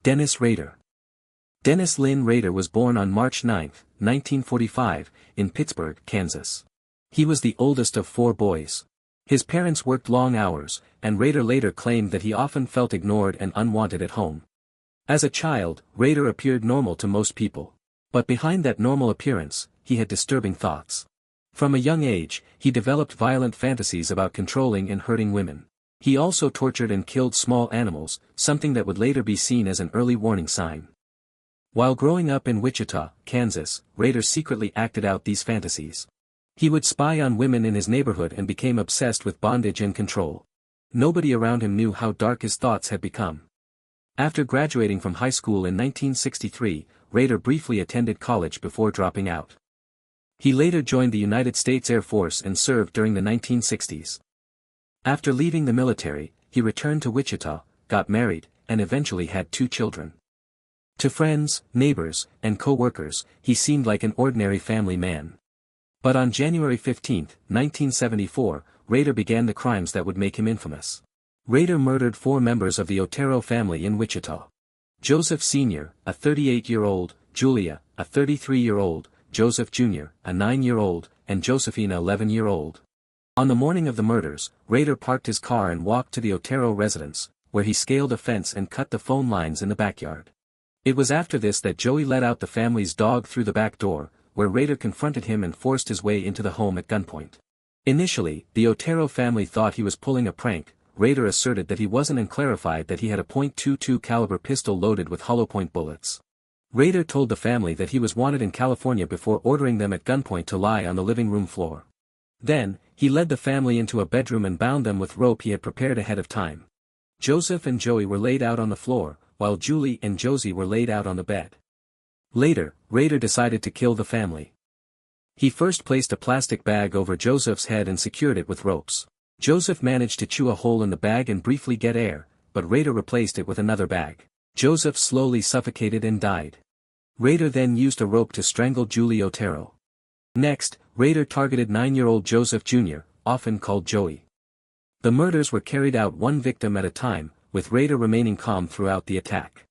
Dennis Rader. Dennis Lynn Rader was born on March 9, 1945, in Pittsburgh, Kansas. He was the oldest of 4 boys. His parents worked long hours, and Rader later claimed that he often felt ignored and unwanted at home. As a child, Rader appeared normal to most people. But behind that normal appearance, he had disturbing thoughts. From a young age, he developed violent fantasies about controlling and hurting women. He also tortured and killed small animals, something that would later be seen as an early warning sign. While growing up in Wichita, Kansas, Rader secretly acted out these fantasies. He would spy on women in his neighborhood and became obsessed with bondage and control. Nobody around him knew how dark his thoughts had become. After graduating from high school in 1963, Rader briefly attended college before dropping out. He later joined the United States Air Force and served during the 1960s. After leaving the military, he returned to Wichita, got married, and eventually had 2 children. To friends, neighbors, and co-workers, he seemed like an ordinary family man. But on January 15, 1974, Rader began the crimes that would make him infamous. Rader murdered 4 members of the Otero family in Wichita. Joseph Sr., a 38-year-old, Julia, a 33-year-old, Joseph Jr., a 9-year-old, and Josephine, a 11-year-old. On the morning of the murders, Rader parked his car and walked to the Otero residence, where he scaled a fence and cut the phone lines in the backyard. It was after this that Joey let out the family's dog through the back door, where Rader confronted him and forced his way into the home at gunpoint. Initially, the Otero family thought he was pulling a prank. Rader asserted that he wasn't and clarified that he had a .22 caliber pistol loaded with hollow-point bullets. Rader told the family that he was wanted in California before ordering them at gunpoint to lie on the living room floor. Then, he led the family into a bedroom and bound them with rope he had prepared ahead of time. Joseph and Joey were laid out on the floor, while Julie and Josie were laid out on the bed. Later, Rader decided to kill the family. He first placed a plastic bag over Joseph's head and secured it with ropes. Joseph managed to chew a hole in the bag and briefly get air, but Rader replaced it with another bag. Joseph slowly suffocated and died. Rader then used a rope to strangle Julie Otero. Next, Rader targeted 9-year-old Joseph Jr., often called Joey. The murders were carried out one victim at a time, with Rader remaining calm throughout the attack.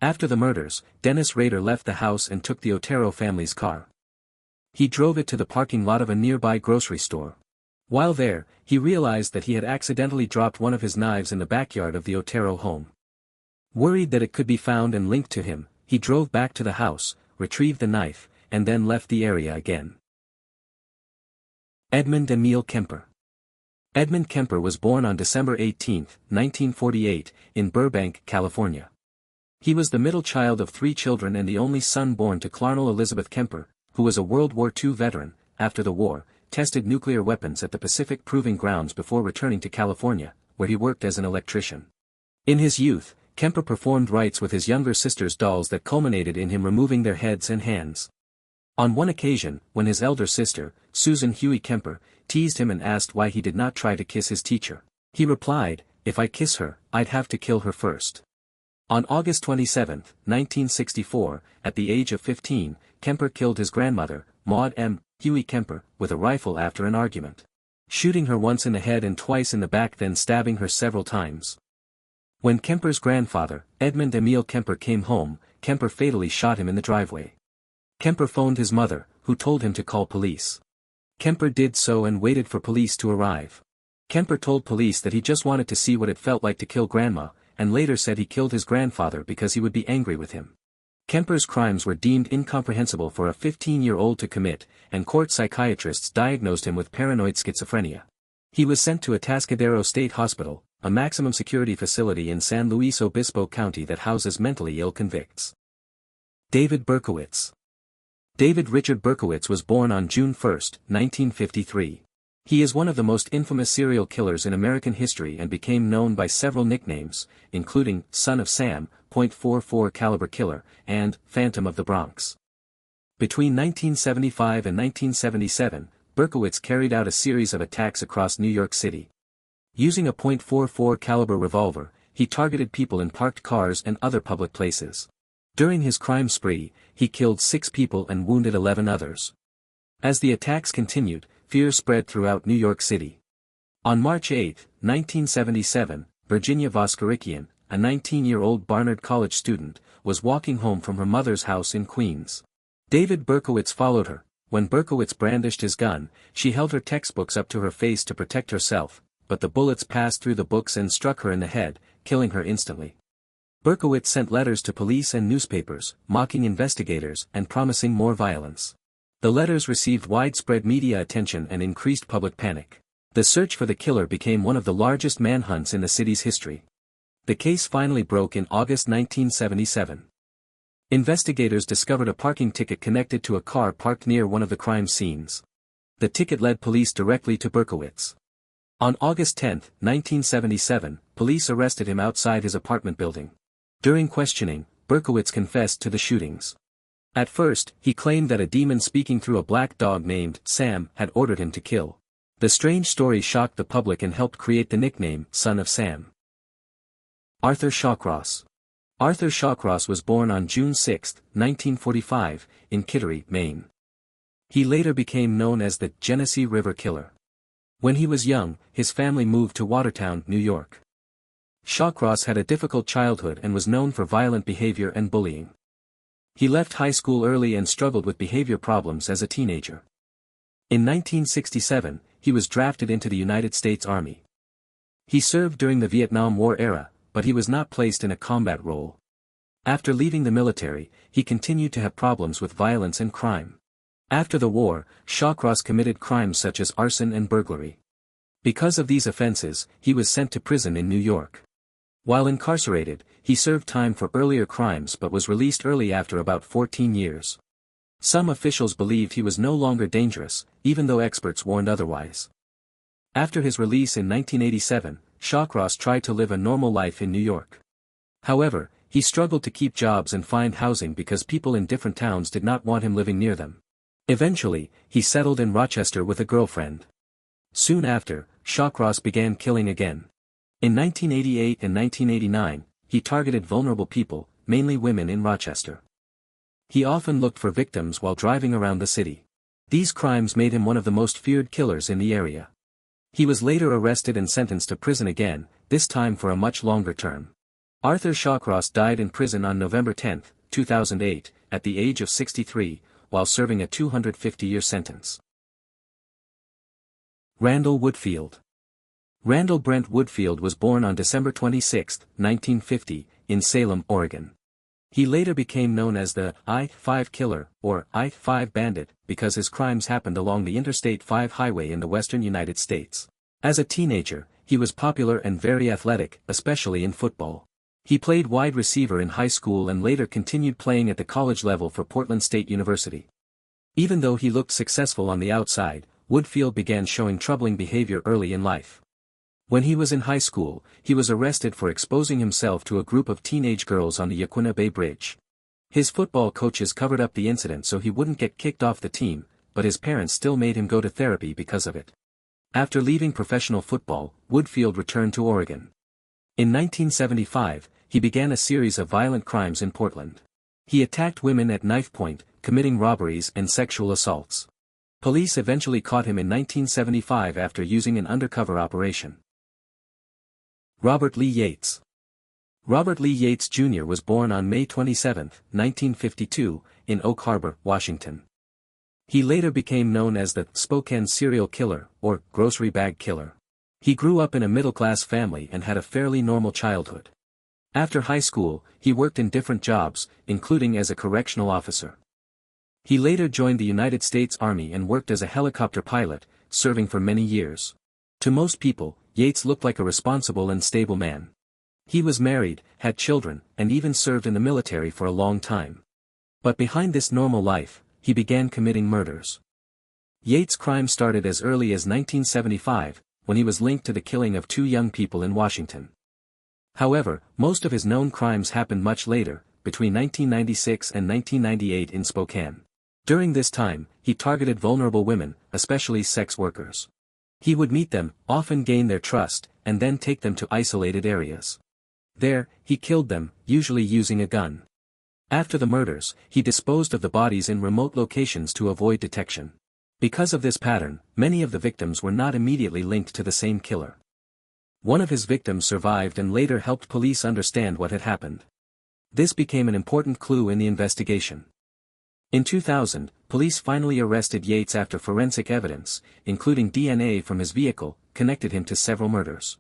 After the murders, Dennis Rader left the house and took the Otero family's car. He drove it to the parking lot of a nearby grocery store. While there, he realized that he had accidentally dropped one of his knives in the backyard of the Otero home. Worried that it could be found and linked to him, he drove back to the house, retrieved the knife, and then left the area again. Edmund Emil Kemper. Edmund Kemper was born on December 18, 1948, in Burbank, California. He was the middle child of 3 children and the only son born to Clarnell Elizabeth Kemper, who was a World War II veteran. After the war, tested nuclear weapons at the Pacific Proving Grounds before returning to California, where he worked as an electrician. In his youth, Kemper performed rites with his younger sister's dolls that culminated in him removing their heads and hands. On one occasion, when his elder sister, Susan Huey Kemper, teased him and asked why he did not try to kiss his teacher, he replied, "If I kiss her, I'd have to kill her first." On August 27, 1964, at the age of 15, Kemper killed his grandmother, Maud M. Huey Kemper, with a rifle after an argument. Shooting her once in the head and twice in the back, then stabbing her several times. When Kemper's grandfather, Edmund Emil Kemper, came home, Kemper fatally shot him in the driveway. Kemper phoned his mother, who told him to call police. Kemper did so and waited for police to arrive. Kemper told police that he just wanted to see what it felt like to kill Grandma, and later said he killed his grandfather because he would be angry with him. Kemper's crimes were deemed incomprehensible for a 15-year-old to commit, and court psychiatrists diagnosed him with paranoid schizophrenia. He was sent to Atascadero State Hospital, a maximum security facility in San Luis Obispo County that houses mentally ill convicts. David Berkowitz. David Richard Berkowitz was born on June 1, 1953. He is one of the most infamous serial killers in American history and became known by several nicknames, including Son of Sam, .44 caliber killer, and Phantom of the Bronx. Between 1975 and 1977, Berkowitz carried out a series of attacks across New York City. Using a .44 caliber revolver, he targeted people in parked cars and other public places. During his crime spree, he killed 6 people and wounded 11 others. As the attacks continued, fear spread throughout New York City. On March 8, 1977, Virginia Voskerikian, a 19-year-old Barnard College student, was walking home from her mother's house in Queens. David Berkowitz followed her. When Berkowitz brandished his gun, she held her textbooks up to her face to protect herself, but the bullets passed through the books and struck her in the head, killing her instantly. Berkowitz sent letters to police and newspapers, mocking investigators and promising more violence. The letters received widespread media attention and increased public panic. The search for the killer became one of the largest manhunts in the city's history. The case finally broke in August 1977. Investigators discovered a parking ticket connected to a car parked near one of the crime scenes. The ticket led police directly to Berkowitz. On August 10, 1977, police arrested him outside his apartment building. During questioning, Berkowitz confessed to the shootings. At first, he claimed that a demon speaking through a black dog named Sam had ordered him to kill. The strange story shocked the public and helped create the nickname Son of Sam. Arthur Shawcross. Arthur Shawcross was born on June 6, 1945, in Kittery, Maine. He later became known as the Genesee River Killer. When he was young, his family moved to Watertown, New York. Shawcross had a difficult childhood and was known for violent behavior and bullying. He left high school early and struggled with behavior problems as a teenager. In 1967, he was drafted into the United States Army. He served during the Vietnam War era, but he was not placed in a combat role. After leaving the military, he continued to have problems with violence and crime. After the war, Shawcross committed crimes such as arson and burglary. Because of these offenses, he was sent to prison in New York. While incarcerated, he served time for earlier crimes but was released early after about 14 years. Some officials believed he was no longer dangerous, even though experts warned otherwise. After his release in 1987, Shawcross tried to live a normal life in New York. However, he struggled to keep jobs and find housing because people in different towns did not want him living near them. Eventually, he settled in Rochester with a girlfriend. Soon after, Shawcross began killing again. In 1988 and 1989, he targeted vulnerable people, mainly women in Rochester. He often looked for victims while driving around the city. These crimes made him one of the most feared killers in the area. He was later arrested and sentenced to prison again, this time for a much longer term. Arthur Shawcross died in prison on November 10, 2008, at the age of 63, while serving a 250-year sentence. Randall Woodfield. Randall Brent Woodfield was born on December 26, 1950, in Salem, Oregon. He later became known as the I-5 Killer, or I-5 Bandit, because his crimes happened along the Interstate 5 highway in the western United States. As a teenager, he was popular and very athletic, especially in football. He played wide receiver in high school and later continued playing at the college level for Portland State University. Even though he looked successful on the outside, Woodfield began showing troubling behavior early in life. When he was in high school, he was arrested for exposing himself to a group of teenage girls on the Yaquina Bay Bridge. His football coaches covered up the incident so he wouldn't get kicked off the team, but his parents still made him go to therapy because of it. After leaving professional football, Woodfield returned to Oregon. In 1975, he began a series of violent crimes in Portland. He attacked women at knife point, committing robberies and sexual assaults. Police eventually caught him in 1975 after using an undercover operation. Robert Lee Yates. Robert Lee Yates Jr. was born on May 27, 1952, in Oak Harbor, Washington. He later became known as the Spokane Serial Killer, or Grocery Bag Killer. He grew up in a middle-class family and had a fairly normal childhood. After high school, he worked in different jobs, including as a correctional officer. He later joined the United States Army and worked as a helicopter pilot, serving for many years. To most people, Yates looked like a responsible and stable man. He was married, had children, and even served in the military for a long time. But behind this normal life, he began committing murders. Yates' crime started as early as 1975, when he was linked to the killing of 2 young people in Washington. However, most of his known crimes happened much later, between 1996 and 1998 in Spokane. During this time, he targeted vulnerable women, especially sex workers. He would meet them, often gain their trust, and then take them to isolated areas. There, he killed them, usually using a gun. After the murders, he disposed of the bodies in remote locations to avoid detection. Because of this pattern, many of the victims were not immediately linked to the same killer. One of his victims survived and later helped police understand what had happened. This became an important clue in the investigation. In 2000, police finally arrested Yates after forensic evidence, including DNA from his vehicle, connected him to several murders.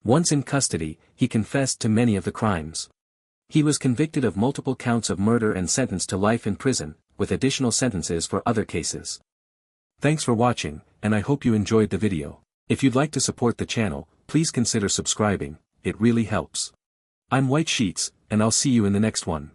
Once in custody, he confessed to many of the crimes. He was convicted of multiple counts of murder and sentenced to life in prison, with additional sentences for other cases. Thanks for watching, and I hope you enjoyed the video. If you'd like to support the channel, please consider subscribing, it really helps. I'm White Sheets, and I'll see you in the next one.